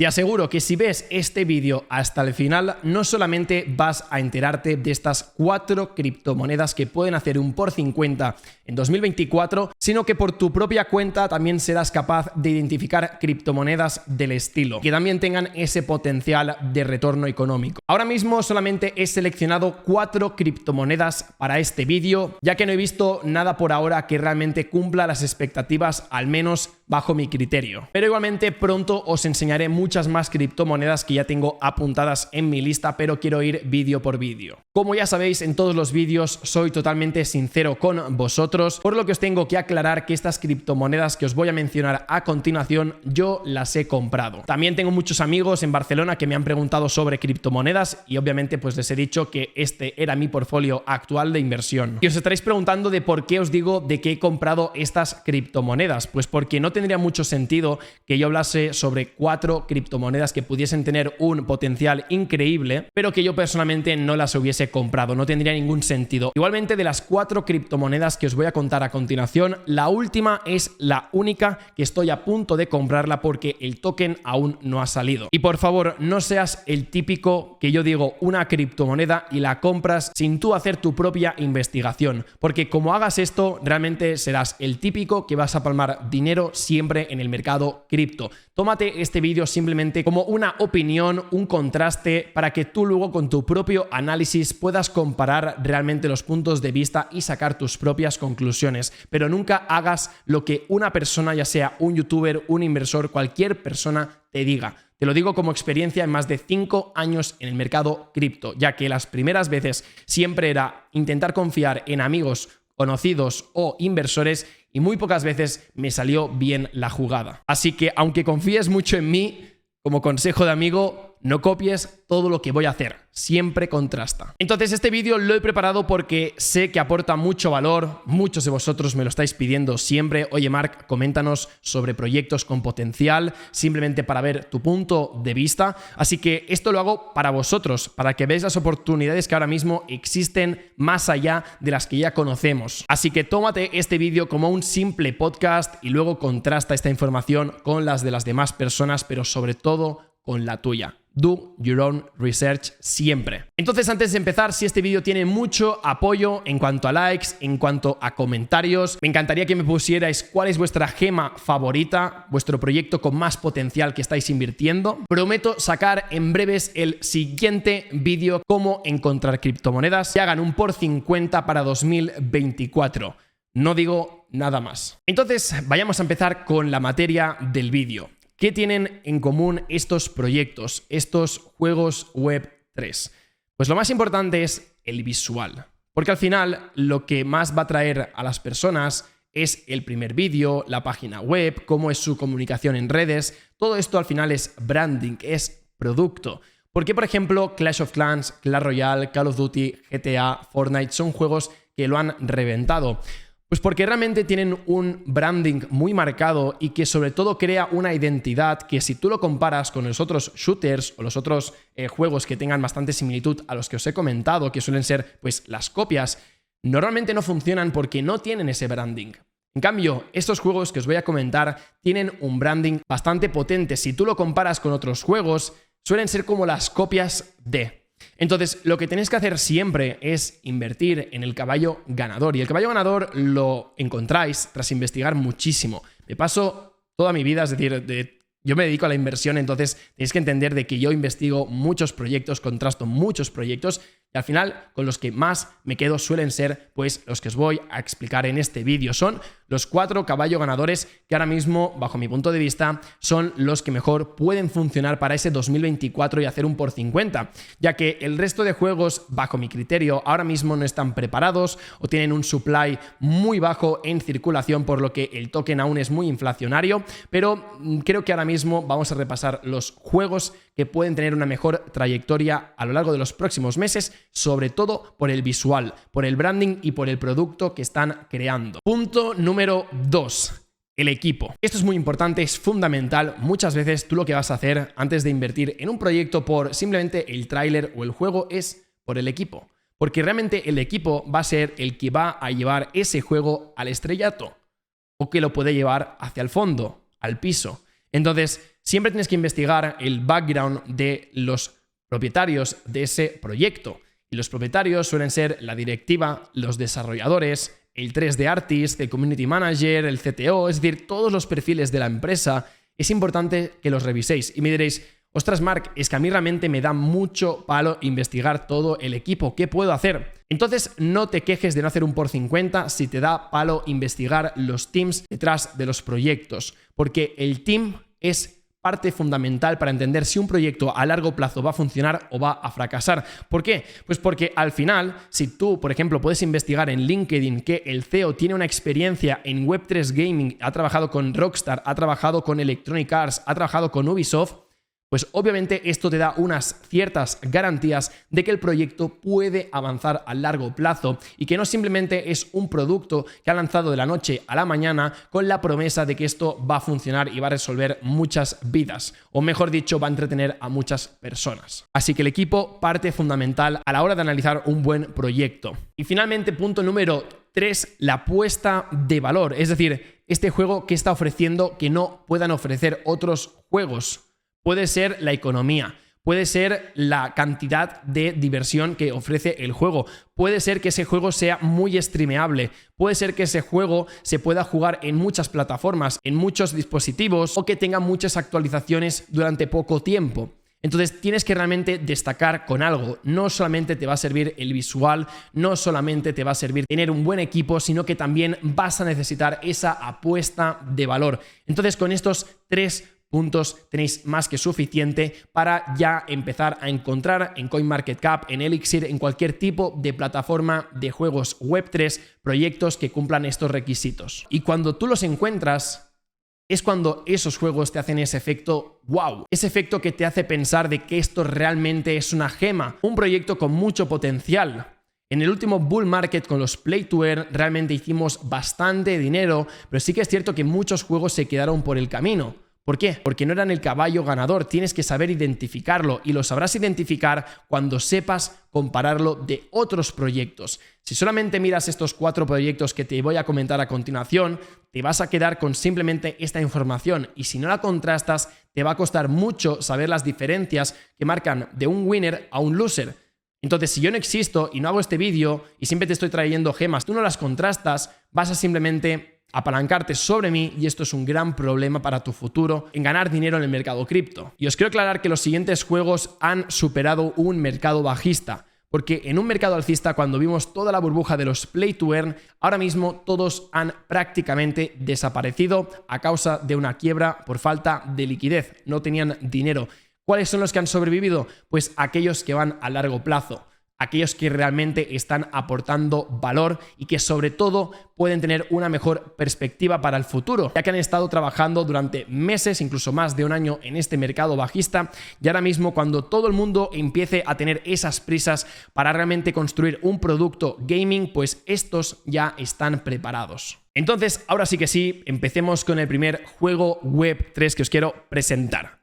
Te aseguro que si ves este vídeo hasta el final, no solamente vas a enterarte de estas 4 criptomonedas que pueden hacer un por 50 en 2024, sino que por tu propia cuenta también serás capaz de identificar criptomonedas del estilo, que también tengan ese potencial de retorno económico. Ahora mismo solamente he seleccionado 4 criptomonedas para este vídeo, ya que no he visto nada por ahora que realmente cumpla las expectativas, al menos bajo mi criterio. Pero igualmente pronto os enseñaré muchas más criptomonedas que ya tengo apuntadas en mi lista, pero quiero ir vídeo por vídeo. Como ya sabéis, en todos los vídeos soy totalmente sincero con vosotros, por lo que os tengo que aclarar que estas criptomonedas que os voy a mencionar a continuación yo las he comprado. También tengo muchos amigos en Barcelona que me han preguntado sobre criptomonedas y obviamente pues les he dicho que este era mi portfolio actual de inversión. Y os estaréis preguntando de por qué os digo de que he comprado estas criptomonedas. Pues porque no tendría mucho sentido que yo hablase sobre 4 criptomonedas que pudiesen tener un potencial increíble, pero que yo personalmente no las hubiese comprado. No tendría ningún sentido. Igualmente, de las 4 criptomonedas que os voy a contar a continuación, la última es la única que estoy a punto de comprarla porque el token aún no ha salido. Y por favor, no seas el típico que yo digo una criptomoneda y la compras sin tú hacer tu propia investigación, porque como hagas esto, realmente serás el típico que vas a palmar dinero siempre en el mercado cripto. Tómate este vídeo simplemente como una opinión, un contraste, para que tú luego con tu propio análisis puedas comparar realmente los puntos de vista y sacar tus propias conclusiones. Pero nunca hagas lo que una persona, ya sea un youtuber, un inversor, cualquier persona te diga. Te lo digo como experiencia en más de 5 años en el mercado cripto, ya que las primeras veces siempre era intentar confiar en amigos, conocidos o inversores, y muy pocas veces me salió bien la jugada. Así que aunque confíes mucho en mí, como consejo de amigo, no copies todo lo que voy a hacer, siempre contrasta. Entonces este vídeo lo he preparado porque sé que aporta mucho valor, muchos de vosotros me lo estáis pidiendo siempre. Oye Marc, coméntanos sobre proyectos con potencial, simplemente para ver tu punto de vista. Así que esto lo hago para vosotros, para que veáis las oportunidades que ahora mismo existen más allá de las que ya conocemos. Así que tómate este vídeo como un simple podcast y luego contrasta esta información con las de las demás personas, pero sobre todo con la tuya. Do your own research siempre. Entonces, antes de empezar, si este vídeo tiene mucho apoyo en cuanto a likes, en cuanto a comentarios, me encantaría que me pusierais cuál es vuestra gema favorita, vuestro proyecto con más potencial que estáis invirtiendo. Prometo sacar en breves el siguiente vídeo, cómo encontrar criptomonedas que hagan un por 50 para 2024. No digo nada más. Entonces, vayamos a empezar con la materia del vídeo. ¿Qué tienen en común estos proyectos, estos juegos web 3? Pues lo más importante es el visual, porque al final lo que más va a atraer a las personas es el primer vídeo, la página web, cómo es su comunicación en redes. Todo esto al final es branding, es producto. Porque, por ejemplo, Clash of Clans, Clash Royale, Call of Duty, GTA, Fortnite son juegos que lo han reventado. Pues porque realmente tienen un branding muy marcado y que sobre todo crea una identidad que, si tú lo comparas con los otros shooters o los otros juegos que tengan bastante similitud a los que os he comentado, que suelen ser pues las copias, normalmente no funcionan porque no tienen ese branding. En cambio, estos juegos que os voy a comentar tienen un branding bastante potente. Si tú lo comparas con otros juegos, suelen ser como las copias de... Entonces, lo que tenéis que hacer siempre es invertir en el caballo ganador. Y el caballo ganador lo encontráis tras investigar muchísimo. Me paso toda mi vida, es decir, yo me dedico a la inversión, entonces tenéis que entender de que yo investigo muchos proyectos, contrasto muchos proyectos, y al final con los que más me quedo suelen ser pues los que os voy a explicar en este vídeo. Son los 4 caballos ganadores que ahora mismo, bajo mi punto de vista, son los que mejor pueden funcionar para ese 2024 y hacer un por 50, ya que el resto de juegos, bajo mi criterio, ahora mismo no están preparados o tienen un supply muy bajo en circulación, por lo que el token aún es muy inflacionario, pero creo que ahora mismo vamos a repasar los juegos que pueden tener una mejor trayectoria a lo largo de los próximos meses, sobre todo por el visual, por el branding y por el producto que están creando. Punto número 2. El equipo. Esto es muy importante, es fundamental. Muchas veces tú lo que vas a hacer antes de invertir en un proyecto por simplemente el tráiler o el juego es por el equipo. Porque realmente el equipo va a ser el que va a llevar ese juego al estrellato o que lo puede llevar hacia el fondo, al piso. Entonces, siempre tienes que investigar el background de los propietarios de ese proyecto. Y los propietarios suelen ser la directiva, los desarrolladores, el 3D Artist, el Community Manager, el CTO, es decir, todos los perfiles de la empresa. Es importante que los reviséis. Y me diréis, ostras, Marc, es que a mí realmente me da mucho palo investigar todo el equipo. ¿Qué puedo hacer? Entonces, no te quejes de no hacer un por 50 si te da palo investigar los teams detrás de los proyectos, porque el team es parte fundamental para entender si un proyecto a largo plazo va a funcionar o va a fracasar. ¿Por qué? Pues porque al final, si tú, por ejemplo, puedes investigar en LinkedIn que el CEO tiene una experiencia en Web3 Gaming, ha trabajado con Rockstar, ha trabajado con Electronic Arts, ha trabajado con Ubisoft, pues obviamente esto te da unas ciertas garantías de que el proyecto puede avanzar a largo plazo y que no simplemente es un producto que ha lanzado de la noche a la mañana con la promesa de que esto va a funcionar y va a resolver muchas vidas, o mejor dicho, va a entretener a muchas personas. Así que el equipo, parte fundamental a la hora de analizar un buen proyecto. Y finalmente, punto número 3, la apuesta de valor, es decir, este juego que está ofreciendo que no puedan ofrecer otros juegos. Puede ser la economía, puede ser la cantidad de diversión que ofrece el juego, puede ser que ese juego sea muy streameable, puede ser que ese juego se pueda jugar en muchas plataformas, en muchos dispositivos o que tenga muchas actualizaciones durante poco tiempo. Entonces tienes que realmente destacar con algo. No solamente te va a servir el visual, no solamente te va a servir tener un buen equipo, sino que también vas a necesitar esa apuesta de valor. Entonces con estos 3 puntos tenéis más que suficiente para ya empezar a encontrar en CoinMarketCap, en Elixir, en cualquier tipo de plataforma de juegos Web3, proyectos que cumplan estos requisitos. Y cuando tú los encuentras, es cuando esos juegos te hacen ese efecto wow, ese efecto que te hace pensar de que esto realmente es una gema, un proyecto con mucho potencial. En el último bull market con los Play to Earn realmente hicimos bastante dinero, pero sí que es cierto que muchos juegos se quedaron por el camino. ¿Por qué? Porque no eran el caballo ganador, tienes que saber identificarlo y lo sabrás identificar cuando sepas compararlo de otros proyectos. Si solamente miras estos 4 proyectos que te voy a comentar a continuación, te vas a quedar con simplemente esta información y si no la contrastas, te va a costar mucho saber las diferencias que marcan de un winner a un loser. Entonces, si yo no existo y no hago este vídeo y siempre te estoy trayendo gemas, tú no las contrastas, vas a simplemente apalancarte sobre mí y esto es un gran problema para tu futuro en ganar dinero en el mercado cripto. Y os quiero aclarar que los siguientes juegos han superado un mercado bajista, porque en un mercado alcista, cuando vimos toda la burbuja de los Play to Earn, ahora mismo todos han prácticamente desaparecido a causa de una quiebra por falta de liquidez, no tenían dinero. ¿Cuáles son los que han sobrevivido? Pues aquellos que van a largo plazo. Aquellos que realmente están aportando valor y que sobre todo pueden tener una mejor perspectiva para el futuro, ya que han estado trabajando durante meses, incluso más de un año en este mercado bajista y ahora mismo cuando todo el mundo empiece a tener esas prisas para realmente construir un producto gaming, pues estos ya están preparados. Entonces, ahora sí que sí, empecemos con el primer juego Web3 que os quiero presentar.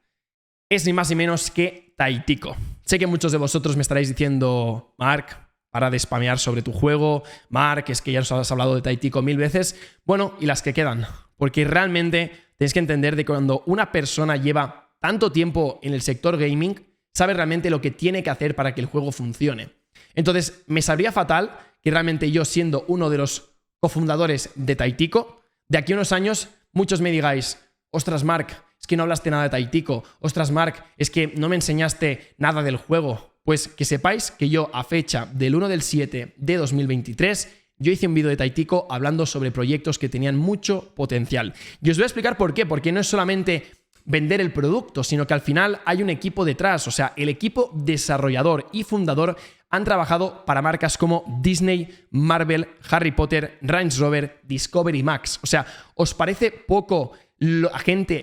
Es ni más ni menos que Taitico. Sé que muchos de vosotros me estaréis diciendo, Marc, para de spamear sobre tu juego, Marc, es que ya nos has hablado de Taitico 1000 veces. Bueno, y las que quedan, porque realmente tenéis que entender de que cuando una persona lleva tanto tiempo en el sector gaming, sabe realmente lo que tiene que hacer para que el juego funcione. Entonces, me sabría fatal que realmente yo, siendo uno de los cofundadores de Taitico, de aquí a unos años muchos me digáis, ostras, Marc, es que no hablaste nada de Taitico, ostras, Marc, es que no me enseñaste nada del juego. Pues que sepáis que yo, a fecha del 1/7 de 2023, yo hice un vídeo de Taitico hablando sobre proyectos que tenían mucho potencial. Y os voy a explicar por qué, porque no es solamente vender el producto, sino que al final hay un equipo detrás, o sea, el equipo desarrollador y fundador han trabajado para marcas como Disney, Marvel, Harry Potter, Range Rover, Discovery Max. O sea, ¿os parece poco la gente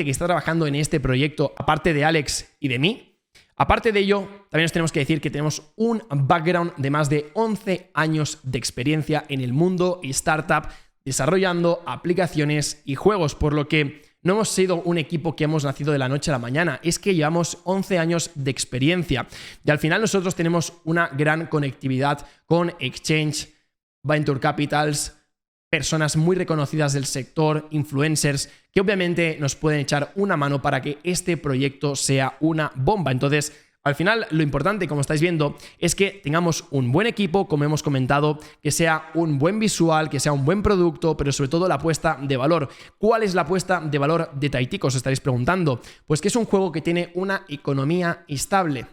que está trabajando en este proyecto, aparte de Alex y de mí? Aparte de ello, también os tenemos que decir que tenemos un background de más de 11 años de experiencia en el mundo startup, desarrollando aplicaciones y juegos, por lo que no hemos sido un equipo que hemos nacido de la noche a la mañana, es que llevamos 11 años de experiencia y al final nosotros tenemos una gran conectividad con Exchange, Venture Capitals, personas muy reconocidas del sector, influencers, que obviamente nos pueden echar una mano para que este proyecto sea una bomba. Entonces, al final, lo importante, como estáis viendo, es que tengamos un buen equipo, como hemos comentado, que sea un buen visual, que sea un buen producto, pero sobre todo la apuesta de valor. ¿Cuál es la apuesta de valor de Taitico? Os estaréis preguntando. Pues que es un juego que tiene una economía estable.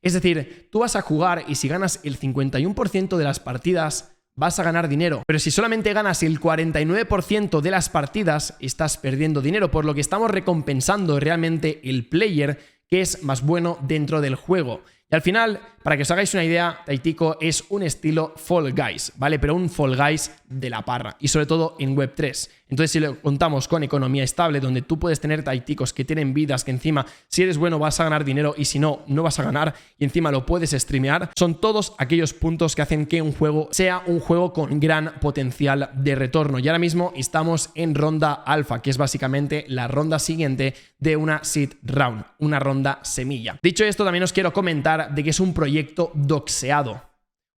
Es decir, tú vas a jugar y si ganas el 51% de las partidas, vas a ganar dinero. Pero si solamente ganas el 49% de las partidas, estás perdiendo dinero, por lo que estamos recompensando realmente el player que es más bueno dentro del juego. Y al final, para que os hagáis una idea, Taitico es un estilo Fall Guys, ¿vale? Pero un Fall Guys de la parra y sobre todo en Web3. Entonces, si lo contamos con economía estable, donde tú puedes tener Taiticos que tienen vidas, que encima, si eres bueno, vas a ganar dinero y si no, no vas a ganar y encima lo puedes streamear, son todos aquellos puntos que hacen que un juego sea un juego con gran potencial de retorno. Y ahora mismo estamos en ronda alfa, que es básicamente la ronda siguiente de una seed round, una ronda semilla. Dicho esto, también os quiero comentar de que es un proyecto doxeado.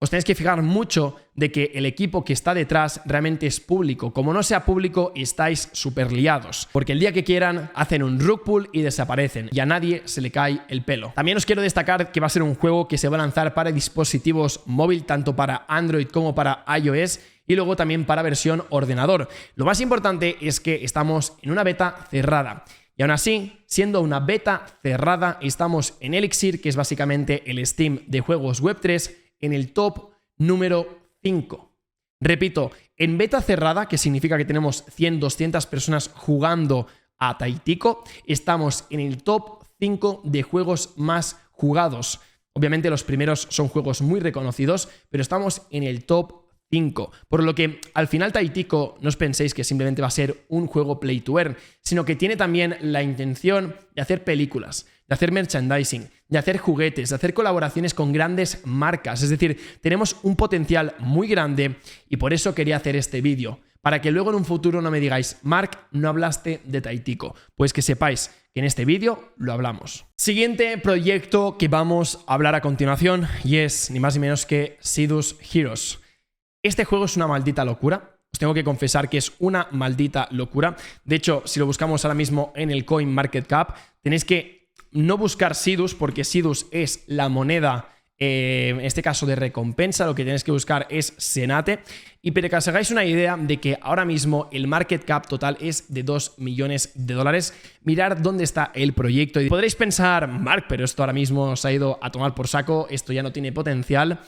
Os tenéis que fijar mucho de que el equipo que está detrás realmente es público. Como no sea público, estáis súper liados. Porque el día que quieran, hacen un rug pull y desaparecen. Y a nadie se le cae el pelo. También os quiero destacar que va a ser un juego que se va a lanzar para dispositivos móvil, tanto para Android como para iOS. Y luego también para versión ordenador. Lo más importante es que estamos en una beta cerrada. Y aún así, siendo una beta cerrada, estamos en Elixir, que es básicamente el Steam de juegos Web3, en el top número 5. Repito, en beta cerrada, que significa que tenemos 100, 200 personas jugando a Taitico, estamos en el top 5 de juegos más jugados. Obviamente los primeros son juegos muy reconocidos, pero estamos en el top 5. Por lo que al final Taitico no os penséis que simplemente va a ser un juego play to earn, sino que tiene también la intención de hacer películas, de hacer merchandising, de hacer juguetes, de hacer colaboraciones con grandes marcas. Es decir, tenemos un potencial muy grande y por eso quería hacer este vídeo, para que luego en un futuro no me digáis, Marc, no hablaste de Taitico. Pues que sepáis que en este vídeo lo hablamos. Siguiente proyecto que vamos a hablar a continuación y es ni más ni menos que Sidus Heroes. Este juego es una maldita locura. Os tengo que confesar que es una maldita locura. De hecho, si lo buscamos ahora mismo en el CoinMarketCap, tenéis que no buscar Sidus, porque Sidus es la moneda, en este caso de recompensa. Lo que tenéis que buscar es Senate. Y para que os hagáis una idea de que ahora mismo el market cap total es de 2 millones de dólares. Mirad dónde está el proyecto. Y podréis pensar, Marc, pero esto ahora mismo se ha ido a tomar por saco, esto ya no tiene potencial.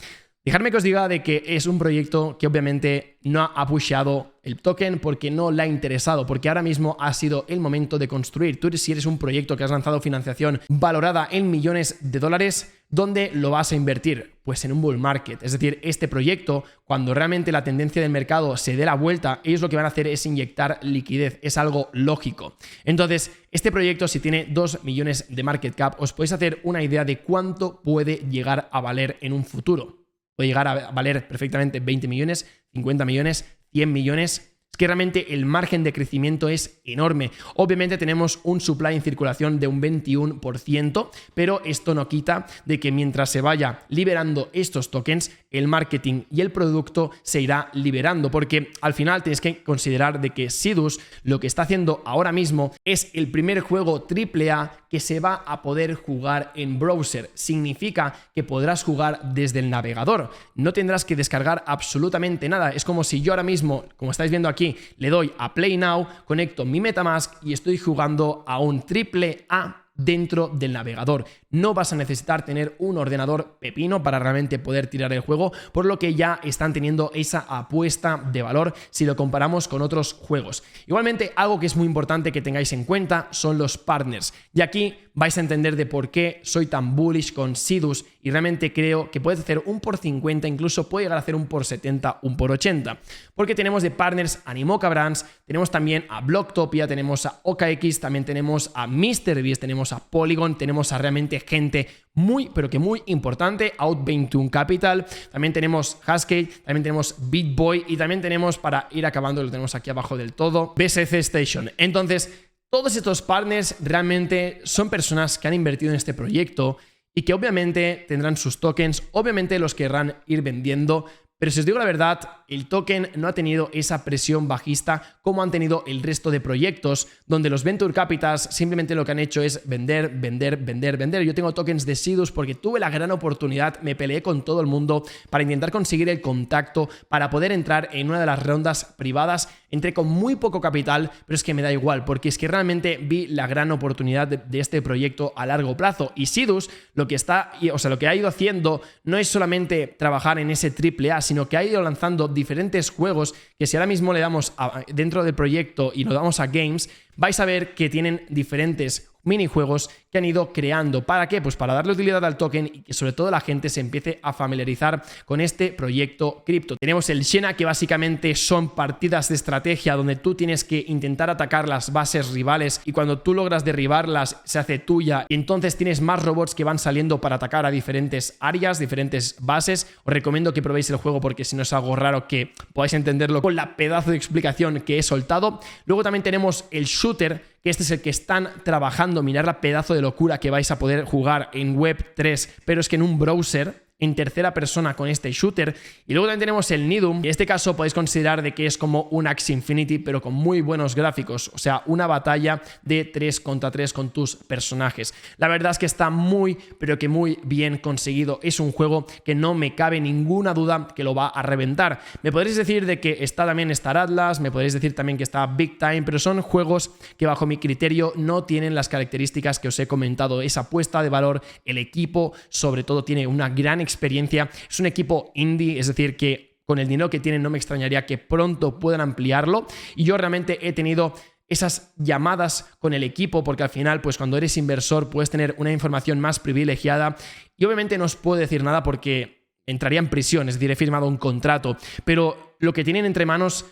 Dejadme que os diga de que es un proyecto que obviamente no ha pusheado el token porque no le ha interesado, porque ahora mismo ha sido el momento de construir. Tú, si eres un proyecto que has lanzado financiación valorada en millones de dólares, ¿dónde lo vas a invertir? Pues en un bull market. Es decir, este proyecto, cuando realmente la tendencia del mercado se dé la vuelta, ellos lo que van a hacer es inyectar liquidez. Es algo lógico. Entonces, este proyecto, si tiene 2 millones de market cap, os podéis hacer una idea de cuánto puede llegar a valer en un futuro. Puede llegar a valer perfectamente 20 millones, 50 millones, 100 millones. Es que realmente el margen de crecimiento es enorme. Obviamente tenemos un supply en circulación de un 21%, pero esto no quita de que mientras se vaya liberando estos tokens, el marketing y el producto se irá liberando, porque al final tenéis que considerar de que Sidus lo que está haciendo ahora mismo es el primer juego AAA que se va a poder jugar en browser. Significa que podrás jugar desde el navegador. No tendrás que descargar absolutamente nada. Es como si yo ahora mismo, como estáis viendo aquí, le doy a Play Now, conecto mi MetaMask y estoy jugando a un AAA dentro del navegador. No vas a necesitar tener un ordenador pepino para realmente poder tirar el juego, por lo que ya están teniendo esa apuesta de valor si lo comparamos con otros juegos. Igualmente, algo que es muy importante que tengáis en cuenta son los partners. Y aquí vais a entender de por qué soy tan bullish con Sidus y realmente creo que puedes hacer un por 50, incluso puede llegar a hacer un por 70, un por 80. Porque tenemos de partners a Animoca Brands, tenemos también a Blocktopia, tenemos a OKX, también tenemos a MrBeast, tenemos a Polygon, tenemos a realmente gente muy, pero que muy importante, Out21 Capital, también tenemos Hashgate, también tenemos BitBoy y también tenemos, para ir acabando, lo tenemos aquí abajo del todo, BSC Station. Entonces, todos estos partners realmente son personas que han invertido en este proyecto y que obviamente tendrán sus tokens, obviamente los querrán ir vendiendo, pero si os digo la verdad, el token no ha tenido esa presión bajista como han tenido el resto de proyectos, donde los Venture Capitals simplemente lo que han hecho es vender, vender, vender, vender. Yo tengo tokens de Sidus porque tuve la gran oportunidad, me peleé con todo el mundo para intentar conseguir el contacto, para poder entrar en una de las rondas privadas. Entré con muy poco capital, pero es que me da igual, porque es que realmente vi la gran oportunidad de este proyecto a largo plazo. Y Sidus lo que lo que ha ido haciendo no es solamente trabajar en ese AAA, sino que ha ido lanzando diferentes juegos que si ahora mismo le damos dentro del proyecto y lo damos a Games, vais a ver que tienen diferentes minijuegos que han ido creando. ¿Para qué? Pues para darle utilidad al token y que sobre todo la gente se empiece a familiarizar con este proyecto cripto. Tenemos el Xena, que básicamente son partidas de estrategia donde tú tienes que intentar atacar las bases rivales y cuando tú logras derribarlas se hace tuya y entonces tienes más robots que van saliendo para atacar a diferentes áreas, diferentes bases. Os recomiendo que probéis el juego porque si no es algo raro que podáis entenderlo con la pedazo de explicación que he soltado. Luego también tenemos el Shooter, que este es el que están trabajando. Mirad la pedazo de locura que vais a poder jugar en Web3, pero es que en un browser en tercera persona con este shooter. Y luego también tenemos el Nidum. En este caso podéis considerar de que es como un Axie Infinity, pero con muy buenos gráficos. O sea, una batalla de 3 contra 3 con tus personajes. La verdad es que está muy, pero que muy bien conseguido. Es un juego que no me cabe ninguna duda que lo va a reventar. Me podréis decir de que está también Star Atlas, me podréis decir también que está Big Time, pero son juegos que bajo mi criterio no tienen las características que os he comentado. Esa apuesta de valor, el equipo sobre todo tiene una gran experiencia, es un equipo indie, es decir que con el dinero que tienen no me extrañaría que pronto puedan ampliarlo y yo realmente he tenido esas llamadas con el equipo porque al final pues cuando eres inversor puedes tener una información más privilegiada y obviamente no os puedo decir nada porque entraría en prisión, es decir, he firmado un contrato, pero lo que tienen entre manos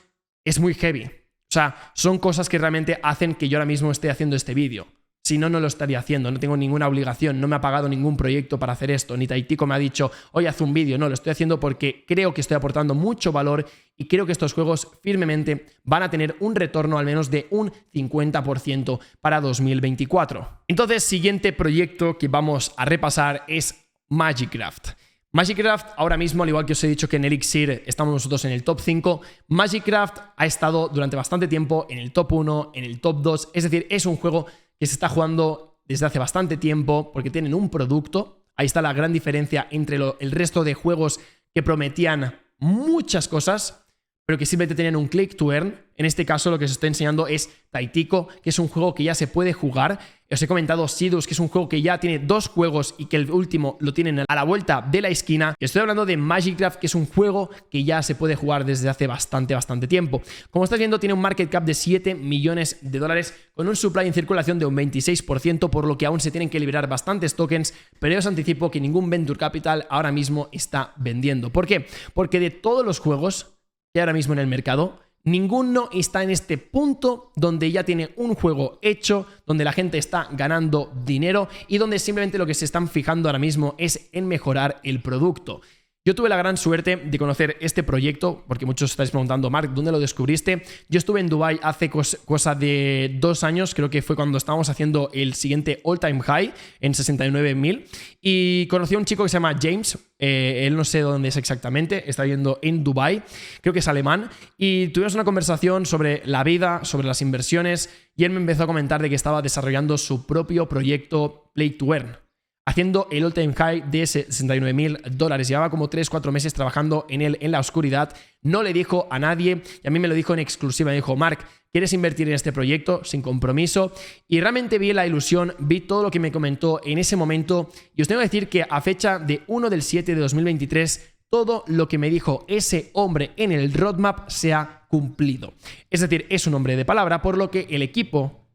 es muy heavy, o sea, son cosas que realmente hacen que yo ahora mismo esté haciendo este vídeo. Si no, no lo estaría haciendo, no tengo ninguna obligación, no me ha pagado ningún proyecto para hacer esto, ni Taitico me ha dicho, oye, haz un vídeo, no, lo estoy haciendo porque creo que estoy aportando mucho valor y creo que estos juegos firmemente van a tener un retorno al menos de un 50% para 2024. Entonces, siguiente proyecto que vamos a repasar es Magicraft. Magicraft, ahora mismo, al igual que os he dicho que en Elixir estamos nosotros en el top 5, Magicraft ha estado durante bastante tiempo en el top 1, en el top 2, es decir, es un juego que se está jugando desde hace bastante tiempo porque tienen un producto. Ahí está la gran diferencia entre el resto de juegos que prometían muchas cosas, pero que simplemente tenían un click to earn. En este caso lo que os estoy enseñando es Taitico, que es un juego que ya se puede jugar. Os he comentado Sidus, que es un juego que ya tiene 2 juegos y que el último lo tienen a la vuelta de la esquina. Y estoy hablando de Magicraft, que es un juego que ya se puede jugar desde hace bastante tiempo. Como estás viendo, tiene un market cap de 7 millones de dólares con un supply en circulación de un 26%, por lo que aún se tienen que liberar bastantes tokens, pero yo os anticipo que ningún Venture Capital ahora mismo está vendiendo. ¿Por qué? Porque de todos los juegos que ahora mismo en el mercado, ninguno está en este punto donde ya tiene un juego hecho, donde la gente está ganando dinero y donde simplemente lo que se están fijando ahora mismo es en mejorar el producto. Yo tuve la gran suerte de conocer este proyecto, porque muchos estáis preguntando, Marc, ¿dónde lo descubriste? Yo estuve en Dubai hace cosa de 2 años, creo que fue cuando estábamos haciendo el siguiente all time high en 69.000 y conocí a un chico que se llama James, él no sé dónde es exactamente, está viviendo en Dubai, creo que es alemán, y tuvimos una conversación sobre la vida, sobre las inversiones, y él me empezó a comentar de que estaba desarrollando su propio proyecto Play to Earn, haciendo el all-time high de 69.000 dólares. Llevaba como 3-4 meses trabajando en él en la oscuridad. No le dijo a nadie y a mí me lo dijo en exclusiva. Me dijo, Marc, ¿quieres invertir en este proyecto sin compromiso? Y realmente vi la ilusión, vi todo lo que me comentó en ese momento. Y os tengo que decir que a fecha de 1/7/2023, todo lo que me dijo ese hombre en el roadmap se ha cumplido. Es decir, es un hombre de palabra, por lo que el equipo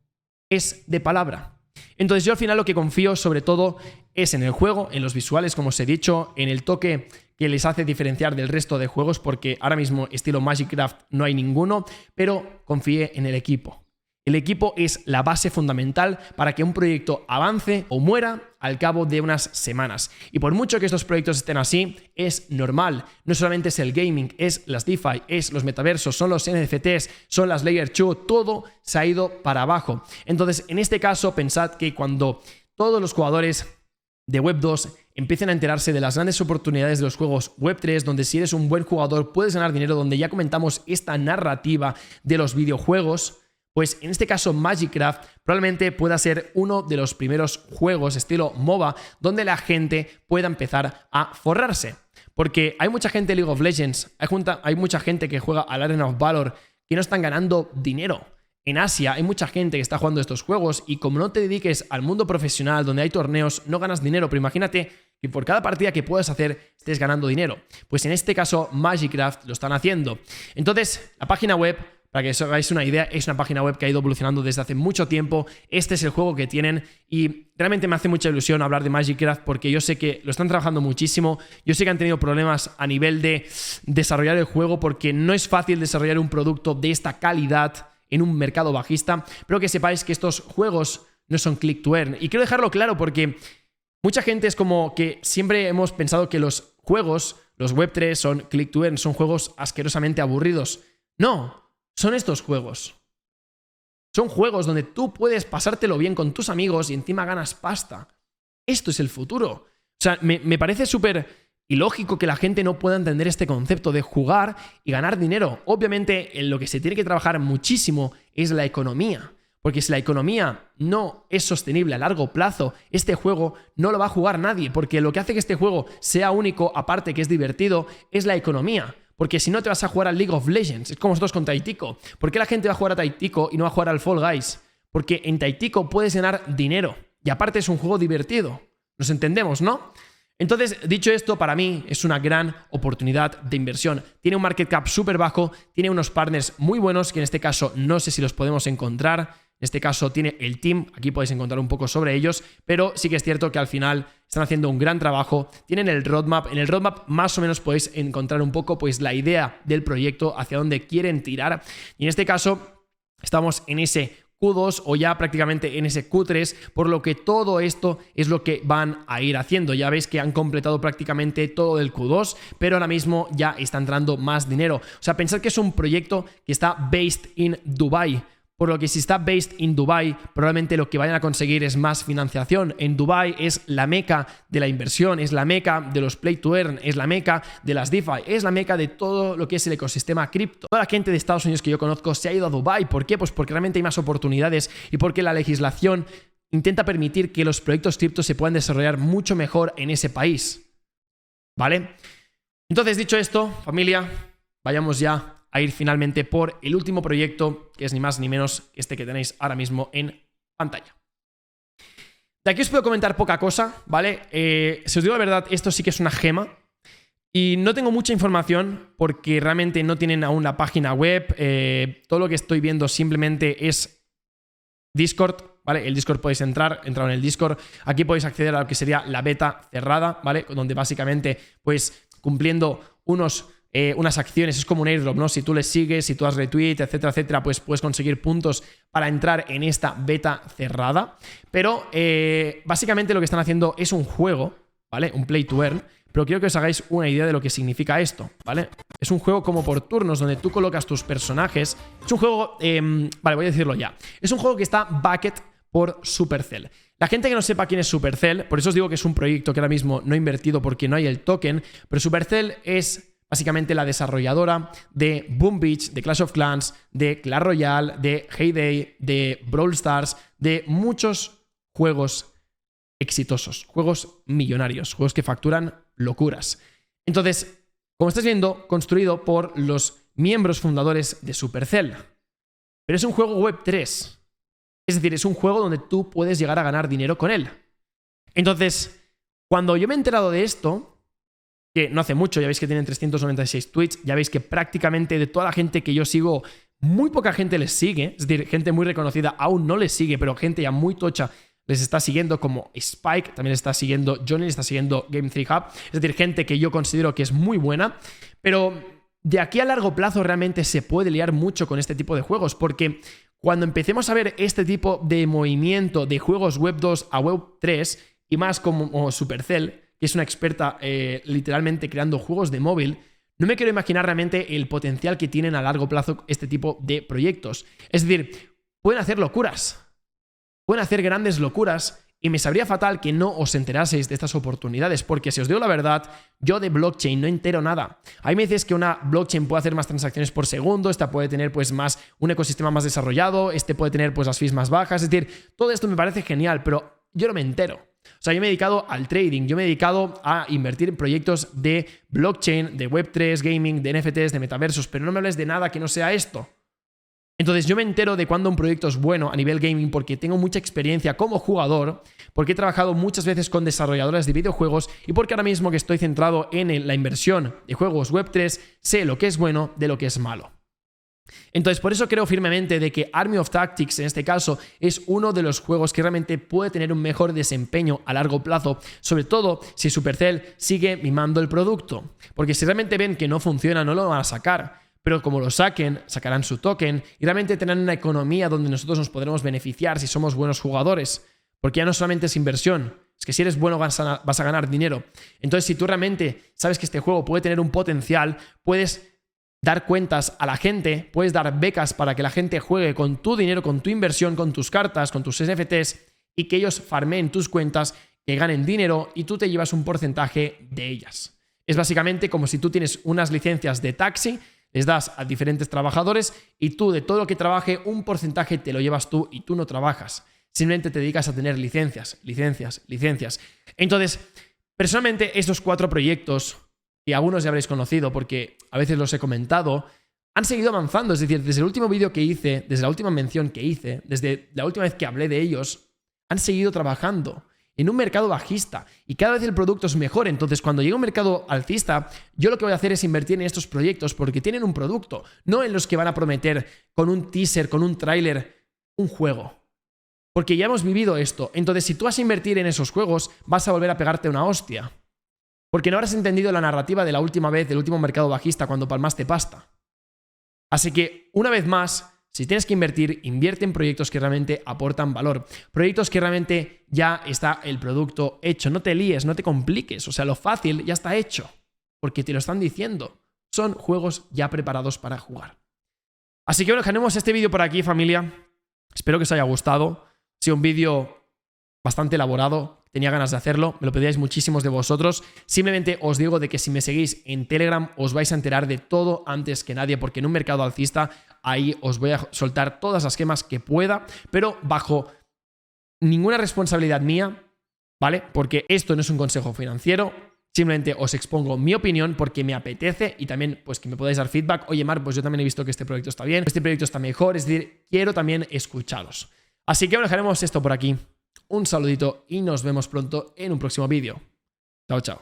es de palabra. Entonces yo al final lo que confío sobre todo es en el juego, en los visuales, como os he dicho, en el toque que les hace diferenciar del resto de juegos, porque ahora mismo estilo Magicraft no hay ninguno, pero confié en el equipo. El equipo es la base fundamental para que un proyecto avance o muera al cabo de unas semanas. Y por mucho que estos proyectos estén así, es normal. No solamente es el gaming, es las DeFi, es los metaversos, son los NFTs, son las Layer 2, todo se ha ido para abajo. Entonces, en este caso, pensad que cuando todos los jugadores de Web 2 empiecen a enterarse de las grandes oportunidades de los juegos Web 3, donde si eres un buen jugador puedes ganar dinero, donde ya comentamos esta narrativa de los videojuegos, pues en este caso Magicraft probablemente pueda ser uno de los primeros juegos estilo MOBA donde la gente pueda empezar a forrarse. Porque hay mucha gente de League of Legends, hay mucha gente que juega al Arena of Valor que no están ganando dinero. En Asia hay mucha gente que está jugando estos juegos y como no te dediques al mundo profesional donde hay torneos, no ganas dinero, pero imagínate que por cada partida que puedas hacer estés ganando dinero. Pues en este caso Magicraft lo están haciendo. Entonces, la página web, para que os hagáis una idea, es una página web que ha ido evolucionando desde hace mucho tiempo. Este es el juego que tienen y realmente me hace mucha ilusión hablar de Magicraft porque yo sé que lo están trabajando muchísimo. Yo sé que han tenido problemas a nivel de desarrollar el juego porque no es fácil desarrollar un producto de esta calidad en un mercado bajista, pero que sepáis que estos juegos no son click to earn. Y quiero dejarlo claro porque mucha gente es como que siempre hemos pensado que los juegos, los Web 3 son click to earn, son juegos asquerosamente aburridos. No, son estos juegos. Son juegos donde tú puedes pasártelo bien con tus amigos y encima ganas pasta. Esto es el futuro. O sea, me parece súper ilógico que la gente no pueda entender este concepto de jugar y ganar dinero. Obviamente, en lo que se tiene que trabajar muchísimo es la economía. Porque si la economía no es sostenible a largo plazo, este juego no lo va a jugar nadie. Porque lo que hace que este juego sea único, aparte que es divertido, es la economía. Porque si no te vas a jugar al League of Legends, es como nosotros con Taitico. ¿Por qué la gente va a jugar a Taitico y no va a jugar al Fall Guys? Porque en Taitico puedes ganar dinero. Y aparte es un juego divertido. Nos entendemos, ¿no? Entonces, dicho esto, para mí es una gran oportunidad de inversión. Tiene un market cap súper bajo, tiene unos partners muy buenos, que en este caso no sé si los podemos encontrar. En este caso tiene el team, aquí podéis encontrar un poco sobre ellos, pero sí que es cierto que al final están haciendo un gran trabajo. Tienen el roadmap, en el roadmap más o menos podéis encontrar un poco pues la idea del proyecto, hacia dónde quieren tirar. Y en este caso estamos en ese Q2 o ya prácticamente en ese Q3, por lo que todo esto es lo que van a ir haciendo. Ya veis que han completado prácticamente todo el Q2, pero ahora mismo ya está entrando más dinero. O sea, pensar que es un proyecto que está based in Dubai. Por lo que si está based in Dubai, probablemente lo que vayan a conseguir es más financiación. En Dubai es la meca de la inversión, es la meca de los play to earn, es la meca de las DeFi, es la meca de todo lo que es el ecosistema cripto. Toda la gente de Estados Unidos que yo conozco se ha ido a Dubai. ¿Por qué? Pues porque realmente hay más oportunidades y porque la legislación intenta permitir que los proyectos cripto se puedan desarrollar mucho mejor en ese país. ¿Vale? Entonces, dicho esto, familia, vayamos ya a ir finalmente por el último proyecto, que es ni más ni menos que este que tenéis ahora mismo en pantalla. De aquí os puedo comentar poca cosa, ¿vale? Si os digo la verdad, esto sí que es una gema y no tengo mucha información porque realmente no tienen aún la página web. Todo lo que estoy viendo simplemente es Discord, ¿vale? El Discord podéis entrar en el Discord. Aquí podéis acceder a lo que sería la beta cerrada, ¿vale? Donde básicamente, pues, cumpliendo unas acciones, es como un airdrop, ¿no? Si tú les sigues, si tú has retweet, etcétera, etcétera, pues puedes conseguir puntos para entrar en esta beta cerrada. Pero básicamente lo que están haciendo es un juego, ¿vale? Un play to earn, pero quiero que os hagáis una idea de lo que significa esto, ¿vale? Es un juego como por turnos donde tú colocas tus personajes. Es un juego, vale, voy a decirlo ya. Es un juego que está backed por Supercell. La gente que no sepa quién es Supercell, por eso os digo que es un proyecto que ahora mismo no he invertido porque no hay el token, pero Supercell es básicamente la desarrolladora de Boom Beach, de Clash of Clans, de Clash Royale, de Heyday, de Brawl Stars, de muchos juegos exitosos, juegos millonarios, juegos que facturan locuras. Entonces, como estáis viendo, construido por los miembros fundadores de Supercell. Pero es un juego Web 3. Es decir, es un juego donde tú puedes llegar a ganar dinero con él. Entonces, cuando yo me he enterado de esto, que no hace mucho, ya veis que tienen 396 tweets, ya veis que prácticamente de toda la gente que yo sigo, muy poca gente les sigue, es decir, gente muy reconocida aún no les sigue, pero gente ya muy tocha les está siguiendo, como Spike, también está siguiendo Johnny, está siguiendo Game 3 Hub, es decir, gente que yo considero que es muy buena, pero de aquí a largo plazo realmente se puede liar mucho con este tipo de juegos, porque cuando empecemos a ver este tipo de movimiento de juegos Web 2 a Web 3, y más como Supercell, que es una experta literalmente creando juegos de móvil, no me quiero imaginar realmente el potencial que tienen a largo plazo este tipo de proyectos. Es decir, pueden hacer locuras, pueden hacer grandes locuras Y me sabría fatal que no os enteraseis de estas oportunidades, porque si os digo la verdad, yo de blockchain no entero nada. Hay veces que una blockchain puede hacer más transacciones por segundo, esta puede tener pues más un ecosistema más desarrollado, este puede tener pues las fees más bajas, es decir, todo esto me parece genial, pero yo no me entero. O sea, yo me he dedicado al trading, yo me he dedicado a invertir en proyectos de blockchain, de Web3, gaming, de NFTs, de metaversos, pero no me hables de nada que no sea esto. Entonces yo me entero de cuando un proyecto es bueno a nivel gaming porque tengo mucha experiencia como jugador, porque he trabajado muchas veces con desarrolladores de videojuegos y porque ahora mismo que estoy centrado en la inversión de juegos Web3, sé lo que es bueno de lo que es malo. Entonces por eso creo firmemente de que Army of Tactics en este caso es uno de los juegos que realmente puede tener un mejor desempeño a largo plazo, sobre todo si Supercell sigue mimando el producto, porque si realmente ven que no funciona no lo van a sacar. Pero como lo saquen, sacarán su token y realmente tendrán una economía donde nosotros nos podremos beneficiar si somos buenos jugadores. Porque ya no solamente es inversión, es que si eres bueno vas a ganar dinero. Entonces, si tú realmente sabes que este juego puede tener un potencial, puedes dar cuentas a la gente, puedes dar becas para que la gente juegue con tu dinero, con tu inversión, con tus cartas, con tus NFTs y que ellos farmeen tus cuentas, que ganen dinero y tú te llevas un porcentaje de ellas. Es básicamente como si tú tienes unas licencias de taxi, les das a diferentes trabajadores y tú de todo lo que trabaje un porcentaje te lo llevas tú y tú no trabajas. Simplemente te dedicas a tener licencias. Entonces, personalmente estos 4 proyectos, y algunos ya habréis conocido porque a veces los he comentado, han seguido avanzando. Es decir, desde el último vídeo que hice, desde la última mención que hice, desde la última vez que hablé de ellos, han seguido trabajando en un mercado bajista y cada vez el producto es mejor. Entonces, cuando llega un mercado alcista, yo lo que voy a hacer es invertir en estos proyectos porque tienen un producto, no en los que van a prometer con un teaser, con un tráiler, un juego. Porque ya hemos vivido esto. Entonces, si tú vas a invertir en esos juegos, vas a volver a pegarte una hostia. Porque no habrás entendido la narrativa de la última vez, del último mercado bajista, cuando palmaste pasta. Así que, una vez más, si tienes que invertir, invierte en proyectos que realmente aportan valor. Proyectos que realmente ya está el producto hecho. No te líes, no te compliques. O sea, lo fácil ya está hecho. Porque te lo están diciendo. Son juegos ya preparados para jugar. Así que bueno, dejemos este vídeo por aquí, familia. Espero que os haya gustado. Ha sido un vídeo bastante elaborado. Tenía ganas de hacerlo. Me lo pedíais muchísimos de vosotros. Simplemente os digo de que si me seguís en Telegram os vais a enterar de todo antes que nadie, porque en un mercado alcista ahí os voy a soltar todas las gemas que pueda, pero bajo ninguna responsabilidad mía, ¿vale? Porque esto no es un consejo financiero, simplemente os expongo mi opinión porque me apetece y también pues que me podáis dar feedback. Oye, Marc, pues yo también he visto que este proyecto está bien, este proyecto está mejor, es decir, quiero también escucharos. Así que bueno, dejaremos esto por aquí. Un saludito y nos vemos pronto en un próximo vídeo. Chao, chao.